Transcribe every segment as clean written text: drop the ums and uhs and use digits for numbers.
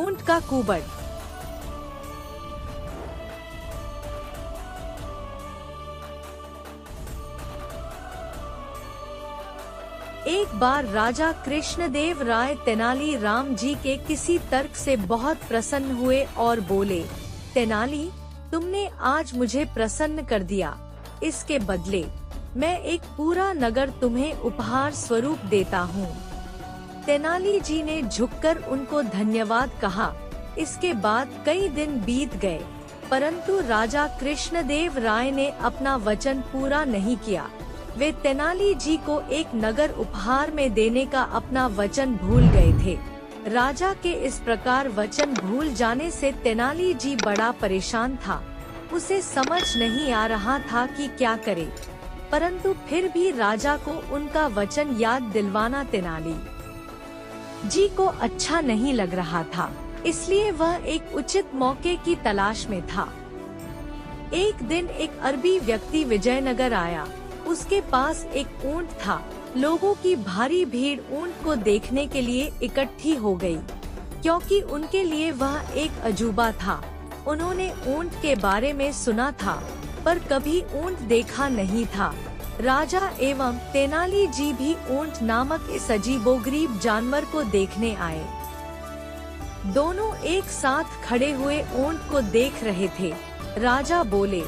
ऊंट का कुबड़। एक बार राजा कृष्णदेव राय तेनाली राम जी के किसी तर्क से बहुत प्रसन्न हुए और बोले, तेनाली, तुमने आज मुझे प्रसन्न कर दिया। इसके बदले मैं एक पूरा नगर तुम्हें उपहार स्वरूप देता हूँ। तेनाली जी ने झुककर उनको धन्यवाद कहा। इसके बाद कई दिन बीत गए, परंतु राजा कृष्णदेव राय ने अपना वचन पूरा नहीं किया। वे तेनाली जी को एक नगर उपहार में देने का अपना वचन भूल गए थे। राजा के इस प्रकार वचन भूल जाने से तेनाली जी बड़ा परेशान था। उसे समझ नहीं आ रहा था कि क्या करे, परंतु फिर भी राजा को उनका वचन याद दिलवाना तेनाली जी को अच्छा नहीं लग रहा था, इसलिए वह एक उचित मौके की तलाश में था। एक दिन एक अरबी व्यक्ति विजयनगर आया। उसके पास एक ऊंट था। लोगों की भारी भीड़ ऊंट को देखने के लिए इकट्ठी हो गई, क्योंकि उनके लिए वह एक अजूबा था। उन्होंने ऊंट के बारे में सुना था, पर कभी ऊंट देखा नहीं था। राजा एवं तेनाली जी भी ऊंट नामक इस अजीबोगरीब जानवर को देखने आए। दोनों एक साथ खड़े हुए ऊंट को देख रहे थे। राजा बोले,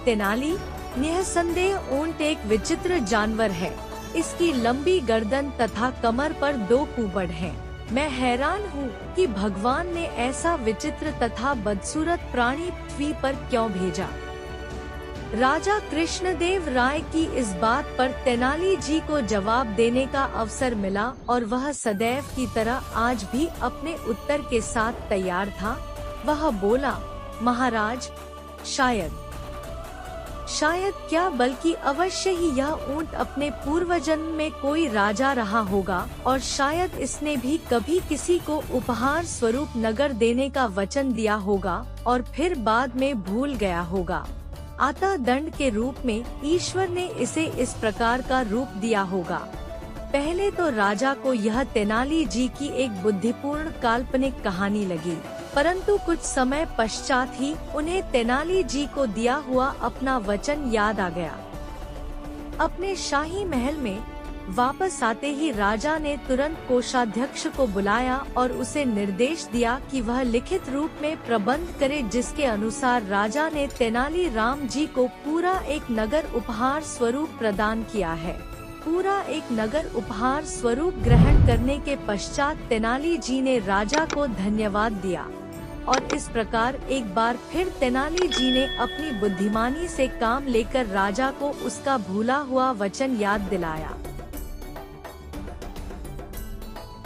तेनाली, निःसंदेह ऊंट एक विचित्र जानवर है। इसकी लंबी गर्दन तथा कमर पर 2 कुबड़ हैं। मैं हैरान हूँ कि भगवान ने ऐसा विचित्र तथा बदसूरत प्राणी पृथ्वी पर क्यों भेजा। राजा कृष्णदेव राय की इस बात पर तेनाली जी को जवाब देने का अवसर मिला और वह सदैव की तरह आज भी अपने उत्तर के साथ तैयार था। वह बोला, महाराज, शायद क्या बल्कि अवश्य ही यह ऊंट अपने पूर्व जन्म में कोई राजा रहा होगा और शायद इसने भी कभी किसी को उपहार स्वरूप नगर देने का वचन दिया होगा और फिर बाद में भूल गया होगा। अतः दंड के रूप में ईश्वर ने इसे इस प्रकार का रूप दिया होगा। पहले तो राजा को यह तेनाली जी की एक बुद्धिपूर्ण काल्पनिक कहानी लगी, परंतु कुछ समय पश्चात ही उन्हें तेनाली जी को दिया हुआ अपना वचन याद आ गया। अपने शाही महल में वापस आते ही राजा ने तुरंत कोषाध्यक्ष को बुलाया और उसे निर्देश दिया कि वह लिखित रूप में प्रबंध करे, जिसके अनुसार राजा ने तेनाली राम जी को पूरा एक नगर उपहार स्वरूप प्रदान किया है। पूरा एक नगर उपहार स्वरूप ग्रहण करने के पश्चात तेनाली जी ने राजा को धन्यवाद दिया और इस प्रकार एक बार फिर तेनाली जी ने अपनी बुद्धिमानी से काम लेकर राजा को उसका भूला हुआ वचन याद दिलाया।